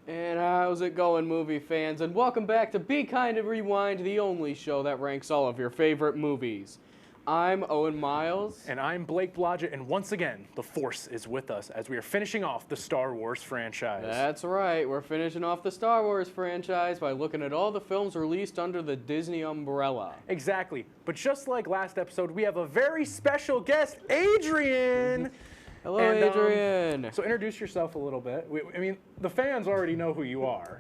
And how's it going, movie fans? And welcome back to Be Kind and Rewind, the only show that ranks all of your favorite movies. I'm Owen Miles. And I'm Blake Blodgett, and once again, the Force is with us as we are finishing off the Star Wars franchise. That's right, we're finishing off the Star Wars franchise by looking at all the films released under the Disney umbrella. Exactly, but just like last episode, we have a very special guest, Adrian! Hello, Adrian. So introduce yourself a little bit. I mean, the fans already know who you are.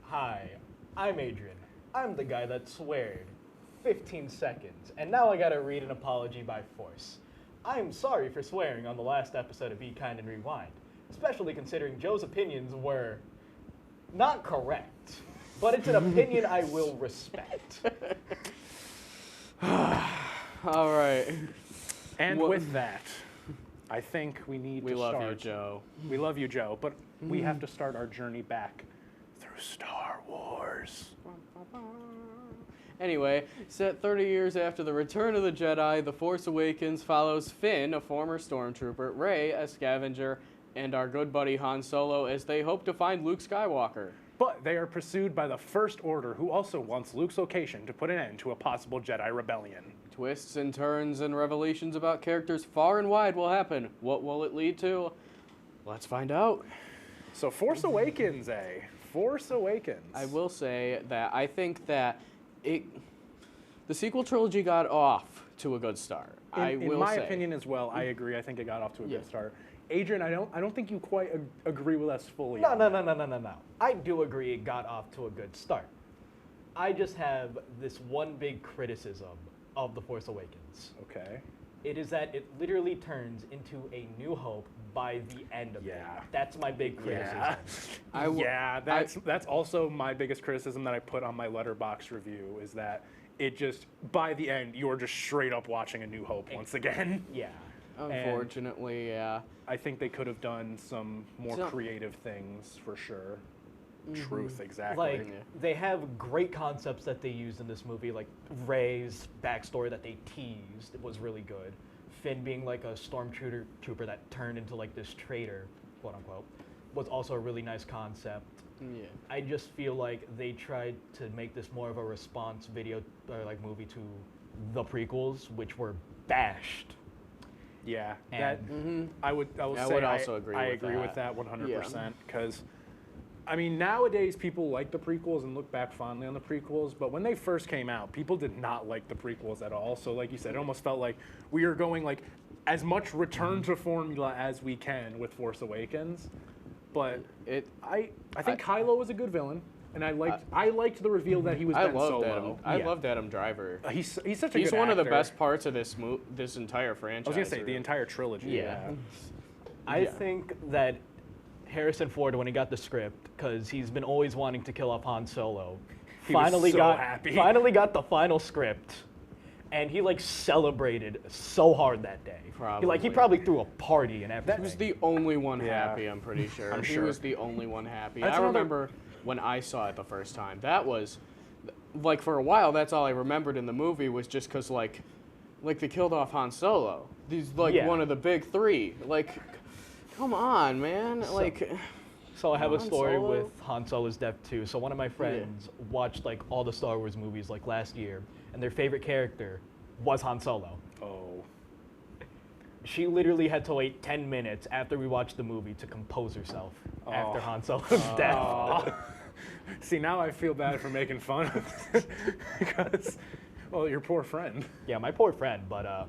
Hi, I'm Adrian. I'm the guy that sweared 15 seconds, and now I gotta read an apology by force. I'm sorry for swearing on the last episode of Be Kind and Rewind, especially considering Joe's opinions were not correct, but it's an opinion I will respect. All right. And with that, I think we need We to love start. you, Joe. We love you, Joe, but we have to start our journey back through Star Wars. Anyway, set 30 years after the Return of the Jedi, The Force Awakens follows Finn, a former stormtrooper, Rey, a scavenger, and our good buddy Han Solo as they hope to find Luke Skywalker. But they are pursued by the First Order, who also wants Luke's location to put an end to a possible Jedi rebellion. Twists and turns and revelations about characters far and wide will happen. What will it lead to? Let's find out. So Force Awakens, Force Awakens. I will say that I think that the sequel trilogy got off to a good start. In my opinion as well, I agree. I think it got off to a good start. Adrian, I don't think you quite agree with us fully. No. I do agree it got off to a good start. I just have this one big criticism of The Force Awakens. Okay. It is that it literally turns into a New Hope by the end of it. That's my big criticism. That's also my biggest criticism that I put on my Letterboxd review is that it just, by the end, you're just straight up watching A New Hope once again. Yeah. Unfortunately, yeah. I think they could have done some more creative things for sure. Truth, exactly. Like, they have great concepts that they used in this movie, like Rey's backstory that they teased was really good. Finn being like a stormtrooper that turned into like this traitor, quote unquote, was also a really nice concept. Yeah. I just feel like they tried to make this more of a response video or like movie to the prequels, which were bashed. Yeah, And I would also agree. I agree with that 100% because. I mean, nowadays people like the prequels and look back fondly on the prequels, but when they first came out, people did not like the prequels at all. So like you said, it almost felt like we are going like as much return to formula as we can with Force Awakens. But I think Kylo was a good villain, and I liked the reveal that he was Ben Solo. I loved Adam Driver. He's such a good actor. He's one of the best parts of this entire franchise. I was gonna say the entire trilogy. Yeah. I think that Harrison Ford, when he got the script, because he's been always wanting to kill off Han Solo, finally got the final script, and he like celebrated so hard that day. He probably threw a party and everything. He was the only one happy, I'm pretty sure. He was the only one happy. I remember when I saw it the first time. That was, like, for a while, that's all I remembered in the movie was just because, like they killed off Han Solo. He's, like, one of the big three. Like, come on, man. So I have a story with Han Solo's death, too. So one of my friends watched, like, all the Star Wars movies, like, last year, and their favorite character was Han Solo. Oh. She literally had to wait 10 minutes after we watched the movie to compose herself after Han Solo's death. See, now I feel bad for making fun of this because, well, your poor friend. Yeah, my poor friend, but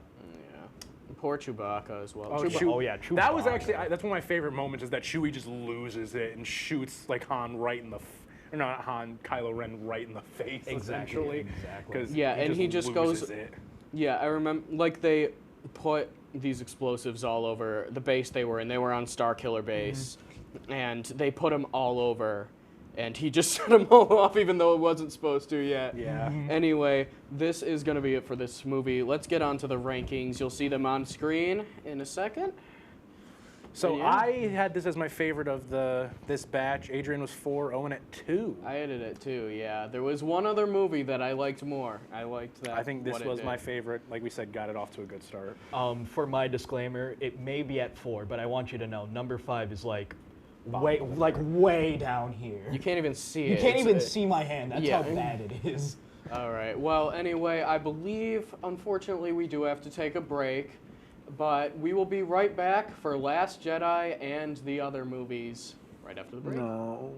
poor Chewbacca as well. Chewbacca. That was actually, that's one of my favorite moments is that Chewie just loses it and shoots like Han right in the, or not Han, Kylo Ren right in the face, essentially. Exactly. Yeah, and he just goes, yeah, I remember, like they put these explosives all over the base they were in. They were on Star Killer Base, and they put them all over, and he just set them all off even though it wasn't supposed to yet. Yeah. Anyway, this is going to be it for this movie. Let's get on to the rankings. You'll see them on screen in a second. So I had this as my favorite of this batch. Adrian was 4, Owen at 2. I had it at 2, yeah. There was one other movie that I liked more. I liked that. I think this was my favorite. Like we said, got it off to a good start. For my disclaimer, it may be at 4, but I want you to know number 5 is like way down here. You can't even see it. You can't even see my hand. That's yeah. how bad it is. All right. Well, anyway, I believe, unfortunately, we do have to take a break, but we will be right back for Last Jedi and the other movies right after the break. No.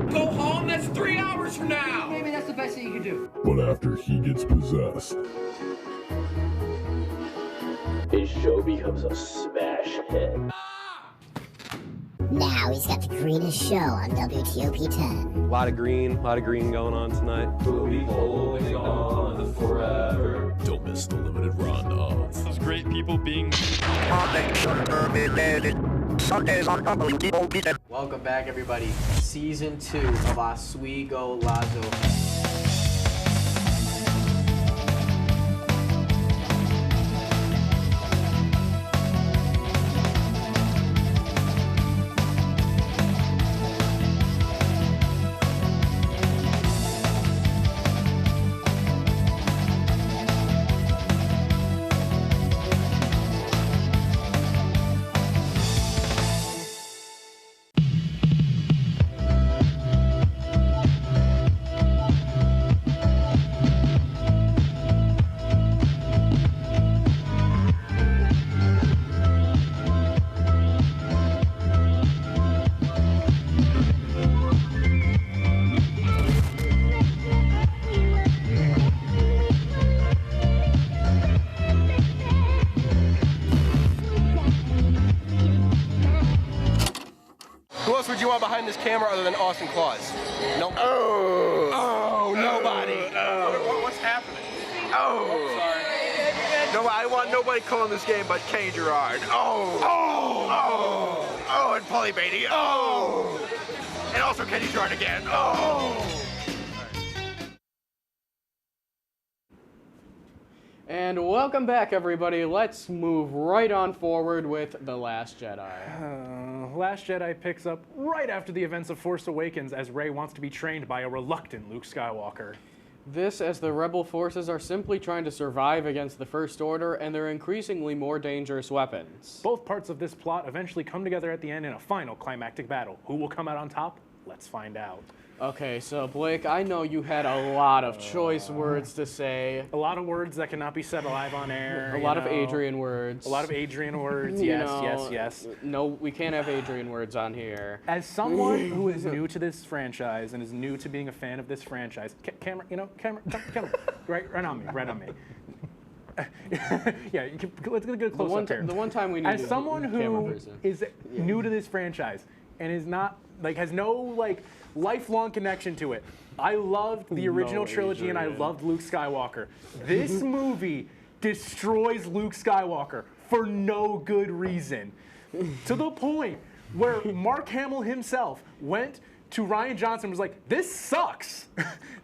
Go home, that's 3 hours from now! Maybe that's the best thing you can do. But after he gets possessed, his show becomes a smash hit. Now he's got the greenest show on WTOP 10. A lot of green going on tonight. We'll be holding on forever. don't miss the limited run of those great people being... Welcome back, everybody. Season 2 of Oswego Lazo. Who else would you want behind this camera other than Austin Claus? Nope. Oh, nobody. What's happening? Oh. Sorry. No, I want nobody calling this game but Kenny Gerard. Oh, and Paulie Beatty. Oh. And also Kenny Gerard again. Oh. And welcome back, everybody. Let's move right on forward with The Last Jedi. Last Jedi picks up right after the events of Force Awakens as Rey wants to be trained by a reluctant Luke Skywalker. This as the rebel forces are simply trying to survive against the First Order and their increasingly more dangerous weapons. Both parts of this plot eventually come together at the end in a final climactic battle. Who will come out on top? Let's find out. Okay, so Blake, I know you had a lot of choice words to say. A lot of words that cannot be said live on air. A lot of Adrian words. A lot of Adrian words, yes. No, we can't have Adrian words on here. As someone who is new to this franchise and is new to being a fan of this franchise, camera, right on me. Yeah, let's get a close up here. The one time we need as someone who is new to this franchise and is not has no lifelong connection to it. I loved the original trilogy and I loved Luke Skywalker. This movie destroys Luke Skywalker for no good reason. To the point where Mark Hamill himself went to Rian Johnson and was like, this sucks.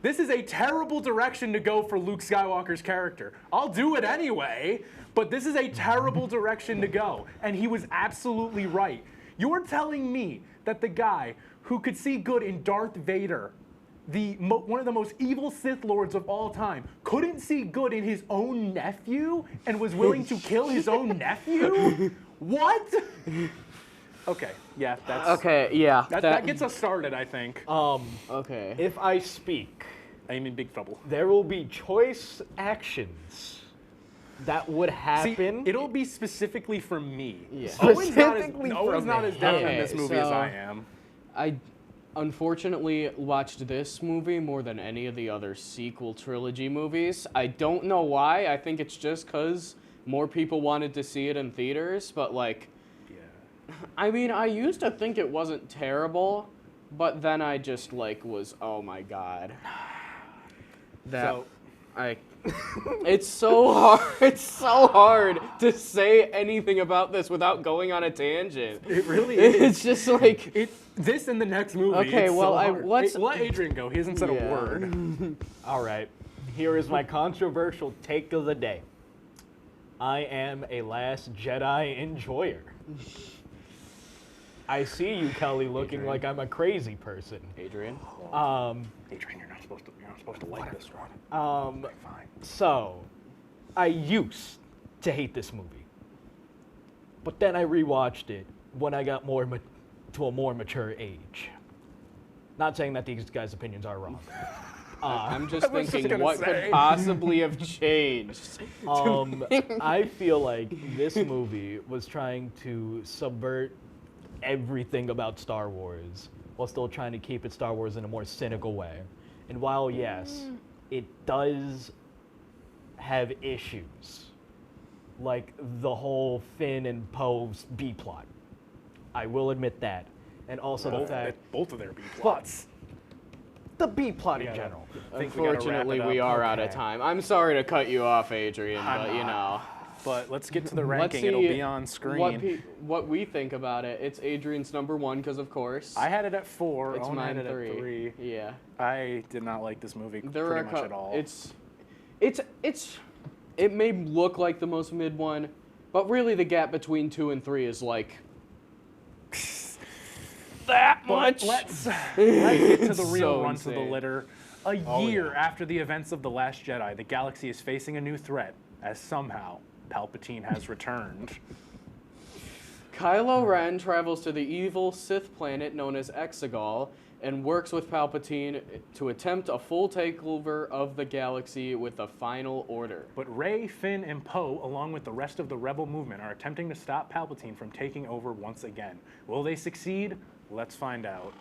This is a terrible direction to go for Luke Skywalker's character. I'll do it anyway, but this is a terrible direction to go. And he was absolutely right. You're telling me that the guy who could see good in Darth Vader, one of the most evil Sith Lords of all time, couldn't see good in his own nephew and was willing to kill his own nephew? What? Okay, yeah, that's... Okay, yeah. That gets us started, I think. Okay. If I speak, I'm in big trouble. There will be choice actions that would happen. See, it'll be specifically for me. Yeah. Owen's not as down in this movie as I am. I unfortunately watched this movie more than any of the other sequel trilogy movies. I don't know why. I think it's just because more people wanted to see it in theaters, but I mean, I used to think it wasn't terrible, but then I just was, oh my god. It's so hard. It's so hard to say anything about this without going on a tangent. It really is. It's just this in the next movie. Okay, well, let's let Adrian go. He hasn't said a word. All right. Here is my controversial take of the day. I am a Last Jedi enjoyer. I see you, Kelly, looking like I'm a crazy person. Adrian? Adrian, you're not supposed to like this one. Fine. So, I used to hate this movie. But then I rewatched it when I got to a more mature age. Not saying that these guys' opinions are wrong. I'm just thinking, what could possibly have changed? I feel like this movie was trying to subvert everything about Star Wars while still trying to keep it Star Wars in a more cynical way. And while, yes, it does have issues, like the whole Finn and Poe's B-plot. I will admit that. And also the fact... Both of their B-plots. The B-plot in general. Unfortunately, we are out of time. I'm sorry to cut you off, Adrian, but you know. But let's get to the ranking. It'll be on screen. What we think about it. It's Adrian's number 1 because, of course. I had it at 4. It's Owen mine had it 3. at 3. Yeah. I did not like this movie pretty much at all. It may look like the most mid one, but really the gap between 2 and 3 is like that much. Let's get to the real So run to the insane. litter. A year after the events of The Last Jedi, the galaxy is facing a new threat, as somehow Palpatine has returned. Kylo Ren travels to the evil Sith planet known as Exegol and works with Palpatine to attempt a full takeover of the galaxy with the Final Order. But Rey, Finn, and Poe, along with the rest of the rebel movement, are attempting to stop Palpatine from taking over once again. Will they succeed? Let's find out.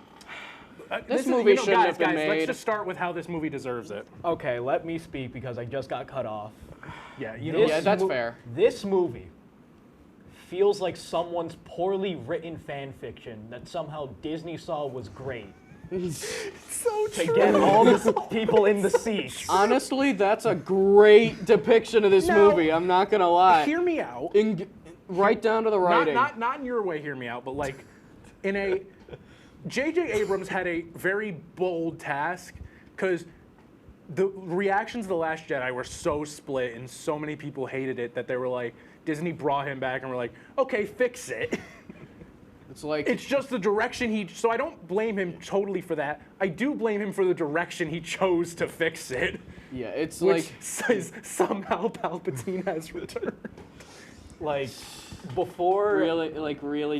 This movie shouldn't have been made. Let's just start with how this movie deserves it. Okay, let me speak because I just got cut off. Yeah, that's fair. This movie feels like someone's poorly written fan fiction that somehow Disney saw was great. So to get all the people in the seats. Honestly, that's a great depiction of this movie. I'm not gonna lie. Hear me out. Right down to the writing. Not in your way. Hear me out, but like in a J.J. Abrams had a very bold task because the reactions to The Last Jedi were so split and so many people hated it that they were like, Disney brought him back and were like, okay, fix it. It's like... It's just the direction so I don't blame him totally for that. I do blame him for the direction he chose to fix it. Yeah, it's which like... says somehow Palpatine has returned. Like, before... Really,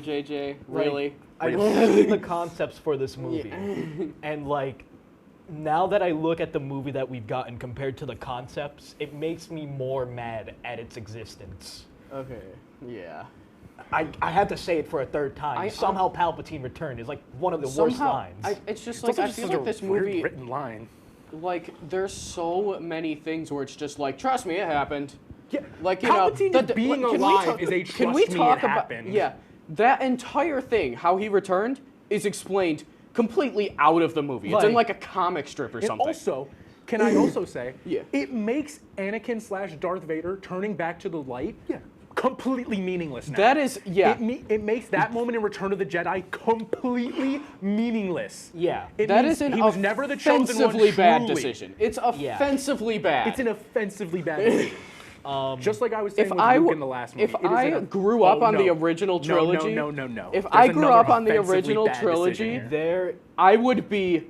JJ? Really? I've seen the concepts for this movie. And, like, now that I look at the movie that we've gotten compared to the concepts, it makes me more mad at its existence. Okay, yeah. I had to say it for a third time. Somehow Palpatine returned is like one of the worst lines. It's just like, I feel like this movie... written line. Like, there's so many things where it's just like, trust me, it happened. Yeah, like, you Palpatine know... being alive is a trust me, it happened. Yeah, that entire thing, how he returned, is explained completely out of the movie. It's in like a comic strip or something. Also, can I also say, yeah. It makes Anakin / Darth Vader turning back to the light completely meaningless now. That is, yeah. It makes that moment in Return of the Jedi completely meaningless. Yeah. That is an offensively bad decision. It's offensively bad. It's an offensively bad decision. Just like I was saying with Luke in the last movie. If I grew up on the original trilogy... No. If I grew up on the original trilogy, I would be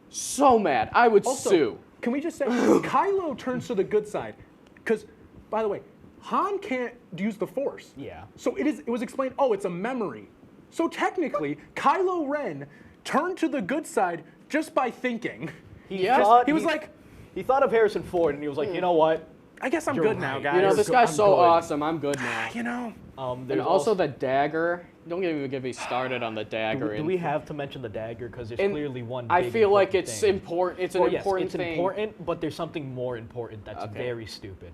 so mad. I would sue. Can we just say, Kylo turns to the good side? Because, by the way, Han can't use the Force. Yeah. So it was explained, oh, it's a memory. So technically, Kylo Ren turned to the good side just by thinking. He thought of Harrison Ford and he was like, you know what? I guess I'm good now, guys. You know, this guy's so awesome. I'm good now. You know. And also the dagger. Don't even get me started on the dagger. Do we have to mention the dagger? Because there's clearly one big I feel like it's thing. important. It's an important thing. It's important, but there's something more important that's very stupid.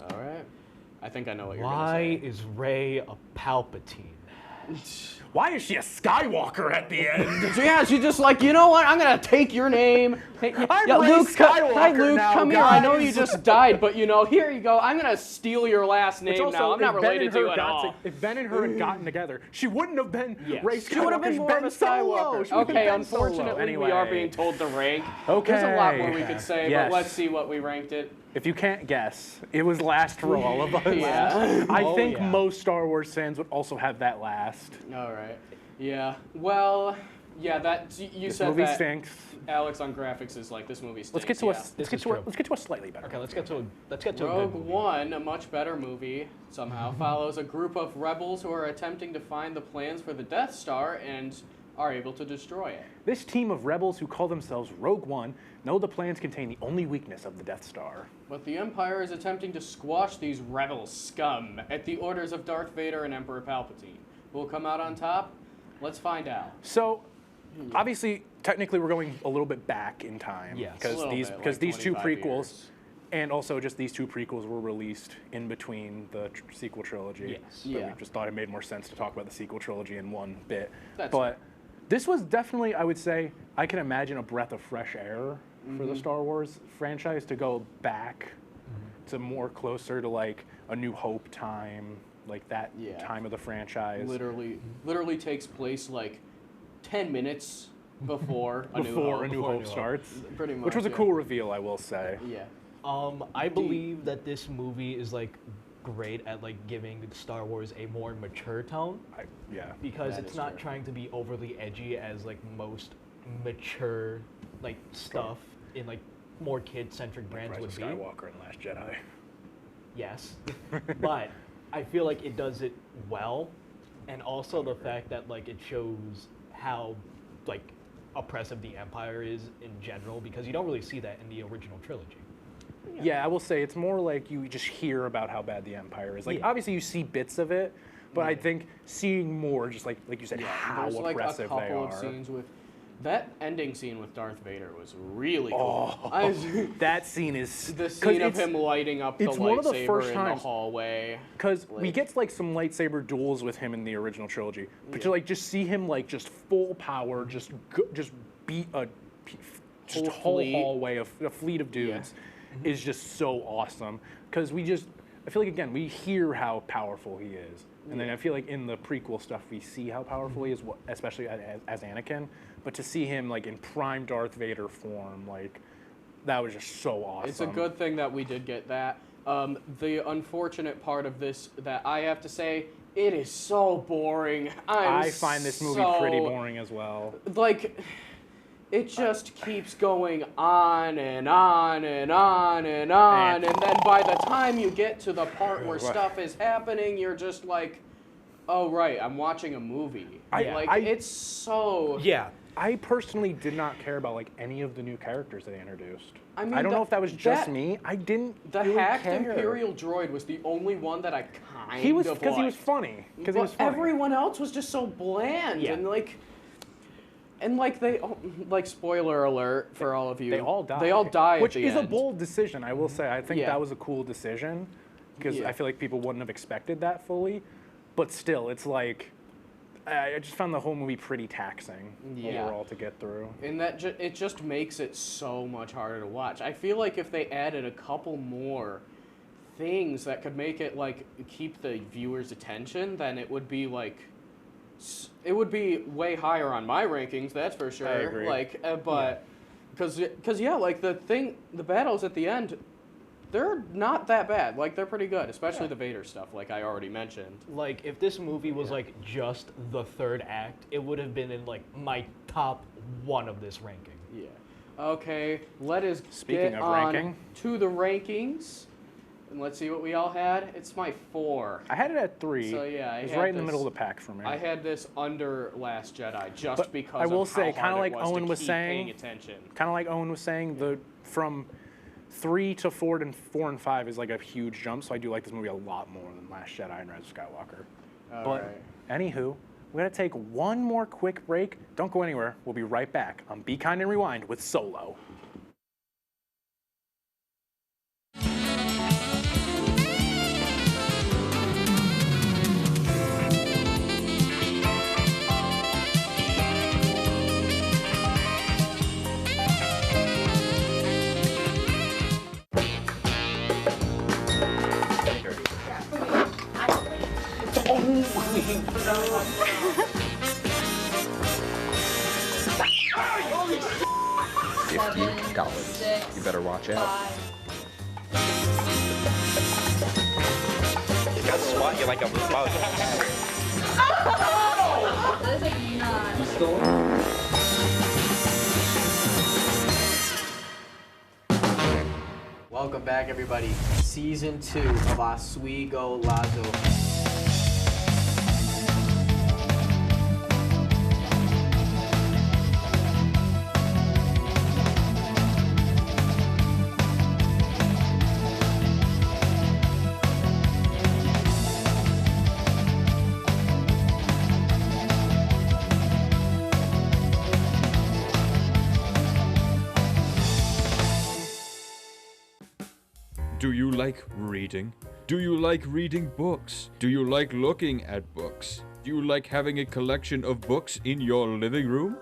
All right. I think I know what you're going to say. Why is Rey a Palpatine? Why is she a Skywalker at the end? Yeah, she's just like, you know what? I'm gonna take your name. Hey, Luke, Skywalker Luke, now, come guys. here. I know you just died, but you know, here you go. I'm gonna steal your last name now. I'm not related to you at all. If Ben and her had gotten together, she wouldn't have been Rey Skywalker. She would have been more of a Skywalker. Okay, unfortunately, we are being told to rank. Okay. There's a lot more we could say, but let's see what we ranked it. if you can't guess, it was last for all of us. Yeah. I think most Star Wars fans would also have that last. All right. Yeah. Well, yeah. That you This said movie that. stinks. Alex on graphics is like this movie stinks. Let's get to a slightly better. Okay, let's get to a Rogue good movie. One, a much better movie, somehow follows a group of rebels who are attempting to find the plans for the Death Star and are able to destroy it. This team of rebels who call themselves Rogue One know the plans contain the only weakness of the Death Star. But the Empire is attempting to squash these rebel scum at the orders of Darth Vader and Emperor Palpatine. Who will come out on top? Let's find out. So, obviously, technically, we're going a little bit back in time. Yes. Because these two 25 prequels, years. and also just these two prequels were released in between the sequel trilogy. Yes. So we just thought it made more sense to talk about the sequel trilogy in one bit. That's but this was definitely, I would say, I can imagine a breath of fresh air for the Star Wars franchise to go back to more closer to like A New Hope time, like that time of the franchise. Literally takes place like 10 minutes before A New Hope starts. Pretty much. Which was a cool reveal, I will say. Yeah. I believe that this movie is like great at like giving Star Wars a more mature tone. Because it's not trying to be overly edgy as like most mature like stuff in like more kid-centric brands would be. Skywalker and Last Jedi. Yes, but I feel like it does it well, and also the fact that like it shows how like oppressive the Empire is in general, because you don't really see that in the original trilogy. Yeah, I will say it's more like you just hear about how bad the Empire is. Like obviously you see bits of it, but I think seeing more, just like you said, how There's like a oppressive they couple are. of scenes with that ending scene with Darth Vader was really Oh, cool. that scene is The scene of him lighting up the it's one of the lightsaber first in times- the hallway. Because we get like some lightsaber duels with him in the original trilogy, but to like just see him like just full power, just beat a whole hallway of a fleet of dudes is just so awesome. Because I feel like again we hear how powerful he is, and then I feel like in the prequel stuff we see how powerful he is, especially as Anakin. But to see him like in prime Darth Vader form, like that was just so awesome. It's a good thing that we did get that. The unfortunate part of this that I have to say, it is so boring. I find this movie pretty boring as well. Like, it just keeps going on and on and on and on, and then by the time you get to the part where stuff is happening, you're just like, oh right, I'm watching a movie. It's so... Yeah. I personally did not care about like any of the new characters they introduced. I mean, I don't know if that was just me. I didn't. The really hacked care. Imperial droid was the only one that I kind He was of because he was liked. funny. Because he But was funny. everyone else was just so bland and like they spoiler alert for all of you. They all die. They all die which at the is end. a bold decision, I will say. I think Yeah. that was a cool decision because Yeah. I feel like people wouldn't have expected that fully. But still, it's like I just found the whole movie pretty taxing overall to get through. And that it just makes it so much harder to watch. I feel like if they added a couple more things that could make it like keep the viewer's attention, then it would be like it would be way higher on my rankings. That's for sure. I agree. Like, but because like the battles at the end, they're not that bad. Like, they're pretty good, especially the Vader stuff, like I already mentioned. Like, if this movie was like just the third act, it would have been in like my top one of this ranking. Yeah. Okay, let us Speaking get of on ranking. to the rankings. And let's see what we all had. It's my 4. I had it at 3. So yeah, it was right in the middle of the pack for me. I had this under Last Jedi just But because I will of say, how kind of hard like it was Owen to was keep saying, paying attention. kind of like Owen was saying, from 3 to 4 and 5 is like a huge jump. So I do like this movie a lot more than Last Jedi and Rise of Skywalker. But anywho, we're gonna take one more quick break. Don't go anywhere. We'll be right back on Be Kind and Rewind with Solo. $50. You better watch out. gonna swat you like a bug. That is a Yunnan. Welcome back, everybody. Season 2 of Oswego Lazo. Do you like reading? Do you like reading books? Do you like looking at books? Do you like having a collection of books in your living room?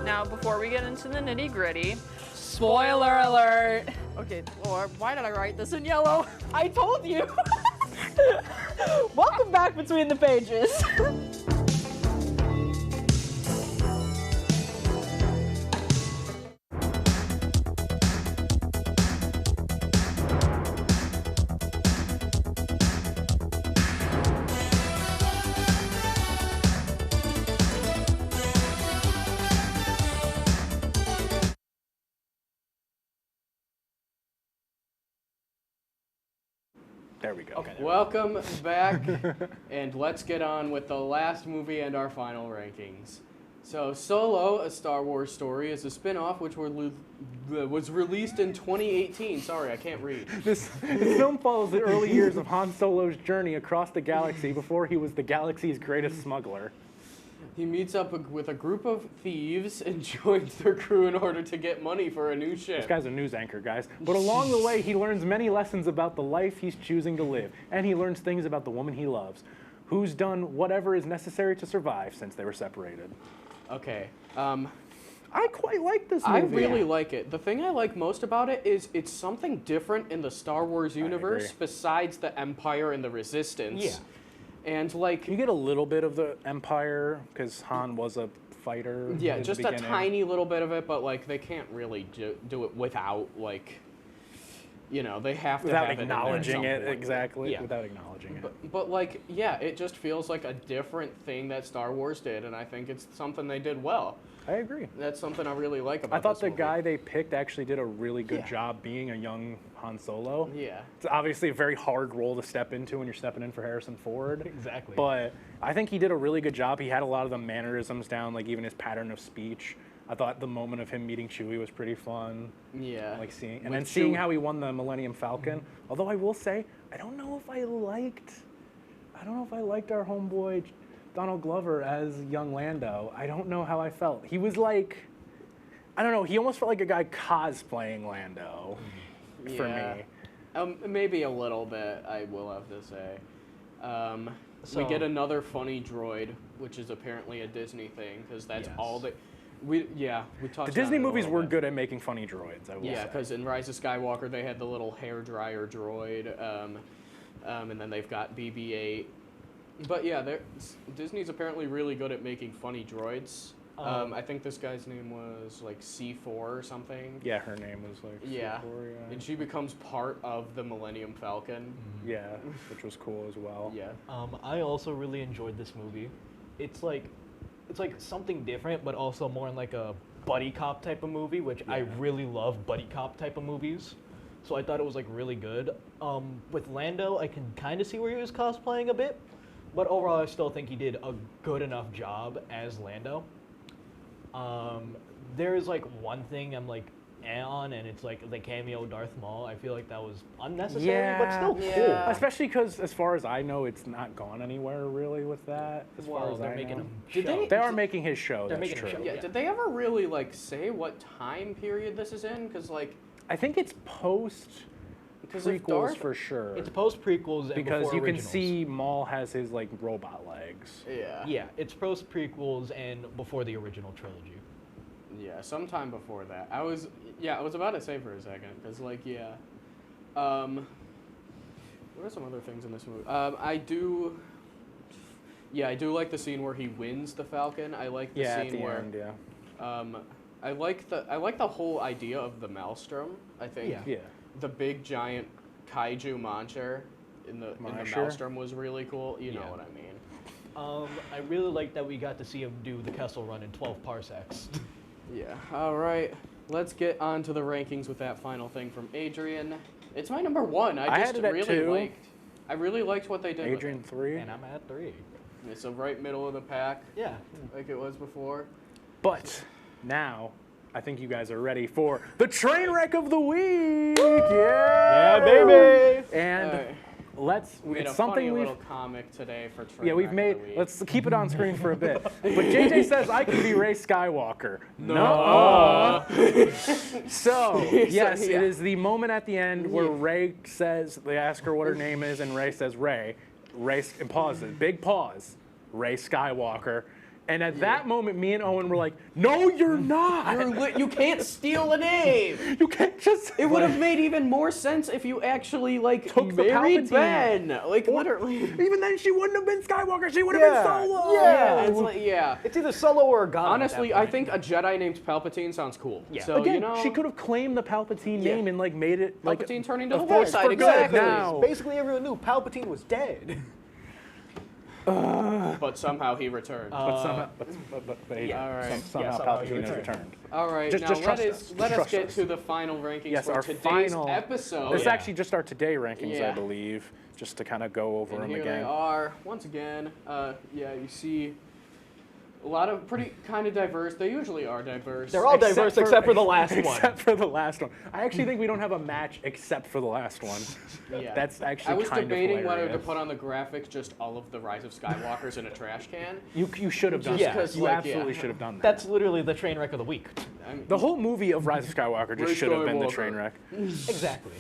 Now, before we get into the nitty-gritty, spoiler alert! Okay, Lord, why did I write this in yellow? I told you! Welcome back Between the Pages! There we go. Okay. Welcome back, and let's get on with the last movie and our final rankings. So, Solo, A Star Wars Story, is a spin-off which was released in 2018. Sorry, I can't read. This film follows the early years of Han Solo's journey across the galaxy before he was the galaxy's greatest smuggler. He meets up with a group of thieves and joins their crew in order to get money for a new ship. This guy's a news anchor, guys. But along the way, he learns many lessons about the life he's choosing to live, and he learns things about the woman he loves, who's done whatever is necessary to survive since they were separated. Okay. I quite like this movie. I really like it. The thing I like most about it is it's something different in the Star Wars universe besides the Empire and the Resistance. Yeah. And like you get a little bit of the Empire because Han was a fighter. Yeah, just a tiny little bit of it, but like they can't really do it without like, you know, they have to without have acknowledging it exactly. Yeah. Without acknowledging it. But like, yeah, it just feels like a different thing that Star Wars did, and I think it's something they did well. I agree. That's something I really like about. I thought this the movie. guy they picked actually did a really good job being a young Han Solo. Yeah. It's obviously a very hard role to step into when you're stepping in for Harrison Ford. Exactly. But I think he did a really good job. He had a lot of the mannerisms down, like even his pattern of speech. I thought the moment of him meeting Chewie was pretty fun. Yeah. Like seeing how he won the Millennium Falcon. Mm-hmm. Although I will say, I don't know if I liked our homeboy Donald Glover as young Lando. I don't know how I felt. He was like, I don't know, he almost felt like a guy cosplaying Lando for me. Maybe a little bit, I will have to say. We get another funny droid, which is apparently a Disney thing, because that's all that... We talked The Disney about it movies a were bit. good at making funny droids, I will say. Yeah, because in Rise of Skywalker, they had the little hairdryer droid, and then they've got BB-8. But yeah, Disney's apparently really good at making funny droids. I think this guy's name was like C4 or something. Yeah, her name was like C4, yeah. And she becomes part of the Millennium Falcon. Yeah, which was cool as well. Yeah. I also really enjoyed this movie. It's like something different, but also more in like a buddy cop type of movie, which I really love buddy cop type of movies. So I thought it was like really good. With Lando, I can kind of see where he was cosplaying a bit, but overall I still think he did a good enough job as Lando. There's like one thing I'm like on, and it's like the cameo Darth Maul. I feel like that was unnecessary, but still cool. Especially because, as far as I know, it's not gone anywhere really with that. As far as they're I making know. him. They are making his show. They're That's making true. a show. Yeah. Did they ever really like say what time period this is in? Because like, I think it's post prequels for sure. It's post prequels and because before you originals. can see Maul has his like robot legs. Yeah. Yeah, it's post prequels and before the original trilogy. Yeah, sometime before that. I was about to say for a second, because like, what are some other things in this movie? I do like the scene where he wins the Falcon. I like the scene at the where, end, I like the whole idea of the Maelstrom. I think. Yeah. The big giant kaiju monster in the Maelstrom was really cool. You know what I mean. I really like that we got to see him do the Kessel Run in 12 parsecs. Yeah. All right. Let's get on to the rankings with that final thing from Adrian. It's my number 1. I had it at 2. I really liked what they did. Adrian 3. And I'm at 3. It's a right middle of the pack. Yeah. Like it was before. But now, I think you guys are ready for the train wreck of the week. Yeah, baby. And we made it's a something funny little comic today for train Yeah, we've wreck made. of the week. Let's keep it on screen for a bit. But JJ says I can be Ray Skywalker. No. So yes, yeah. it is the moment at the end where Ray says they ask her what her name is, and Ray says Ray. Ray and pauses. Big pause. Ray Skywalker. And at that moment, me and Owen were like, "No, you're not. You can't steal a name. You can't just." It would have made even more sense if you actually Took the married Palpatine. Ben. Like literally. Even then, she wouldn't have been Skywalker. She would have been Solo. Yeah, It's either Solo or Organa. Honestly, I think a Jedi named Palpatine sounds cool. Yeah. So Again, you know, she could have claimed the Palpatine name and made it Palpatine turning to the force dark for side. good Exactly. now. Basically, everyone knew Palpatine was dead. But somehow he returned. Somehow Palpatine has returned. All right, Just now trust us. let us Trust get us. to the final rankings Yes, for our today's final episode. This is actually just our today rankings, I Yeah. believe, just to kind of go over And them here again. they are once again. You see a lot of pretty kind of diverse. They usually are diverse. They're all diverse except for the last one. Except for the last one. I actually think we don't have a match except for the last one. Yeah. That's actually I was kind of debating hilarious. whether to put on the graphics just all of the Rise of Skywalkers in a trash can. You should have done Just that. 'cause, You like, absolutely yeah. should have done that. That's literally the train wreck of the week. I mean, The whole movie of Rise of Skywalker just Ray should have been the Skywalker. train wreck. Exactly.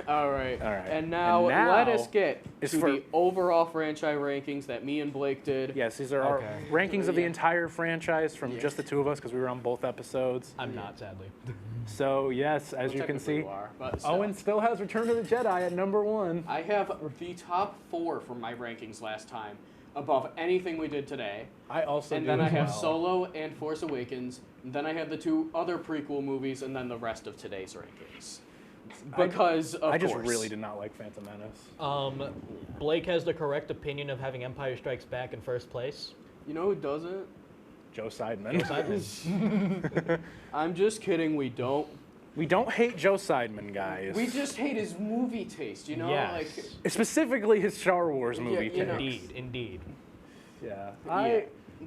all right. All right. And now, And now let us get is to for- the overall franchise rankings that me and Blake did. Yes, these are our Okay. rankings of the Yeah. entire franchise from just the two of us because we were on both episodes. I'm not, sadly. So yes, as Well, you can technically see, you are, but still. Owen still has Return of the Jedi at number 1. I have the top 4 from my rankings last time, above anything we did today. I also And do then I as have well. Solo and Force Awakens. And then I have the 2 other prequel movies, and then the rest of today's rankings. Because I of just course. really did not like Phantom Menace. Blake has the correct opinion of having Empire Strikes Back in first place. You know who doesn't? Joe Sideman. I'm just kidding. We don't. We don't hate Joe Sideman, guys. We just hate his movie taste. You know, Yes. like Specifically his Star Wars movie you know. taste. Indeed. Yeah.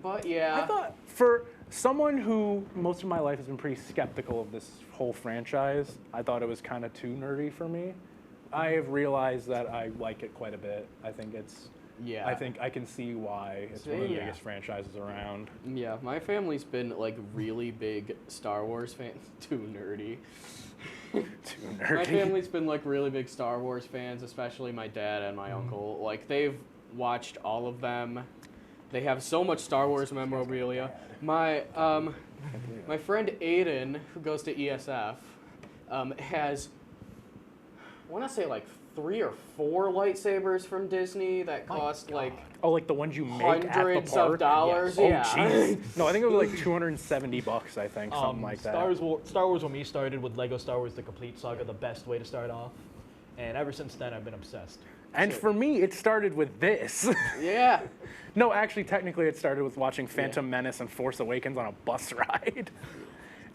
But yeah. I thought for someone who most of my life has been pretty skeptical of this whole franchise, I thought it was kind of too nerdy for me. I have realized that I like it quite a bit. I think it's. Yeah. I think I can see why it's one of the biggest franchises around. Yeah, my family's been like really big Star Wars fans. Too nerdy. Too nerdy. My family's been like really big Star Wars fans, especially my dad and my uncle. Like they've watched all of them. They have so much Star Wars memorabilia. My friend Aiden, who goes to ESF, has I want to say like 3 or 4 lightsabers from Disney that cost like like the ones you make at the hundreds park? of dollars. Yes. Yeah. Oh, jeez. No, I think it was like $270, I think, something like that. Star Wars when we started with Lego Star Wars: The Complete Saga, the best way to start off. And ever since then, I've been obsessed. And for me, it started with this. Yeah. No, actually, technically, it started with watching Phantom Menace and Force Awakens on a bus ride.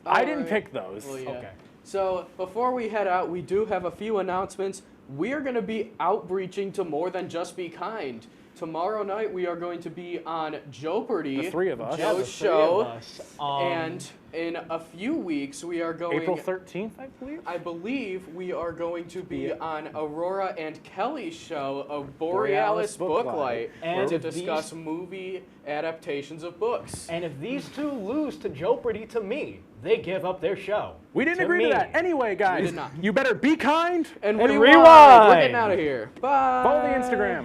I didn't pick those. Well, yeah. Okay. So before we head out, we do have a few announcements. We are going to be outreaching to More Than Just Be Kind. Tomorrow night we are going to be on Jeopardy, The 3 of us. Joe's the 3 show, of us. and in a few weeks we are going. April 13th, I believe. I believe we are going to be on Aurora and Kelly's show of Borealis Booklight And to if discuss movie adaptations of books. And if these two lose to Jeopardy to me, they give up their show. We didn't agree to that. Anyway, guys, did not. you better be kind And rewind. We're getting out of here. Bye. Follow the Instagram.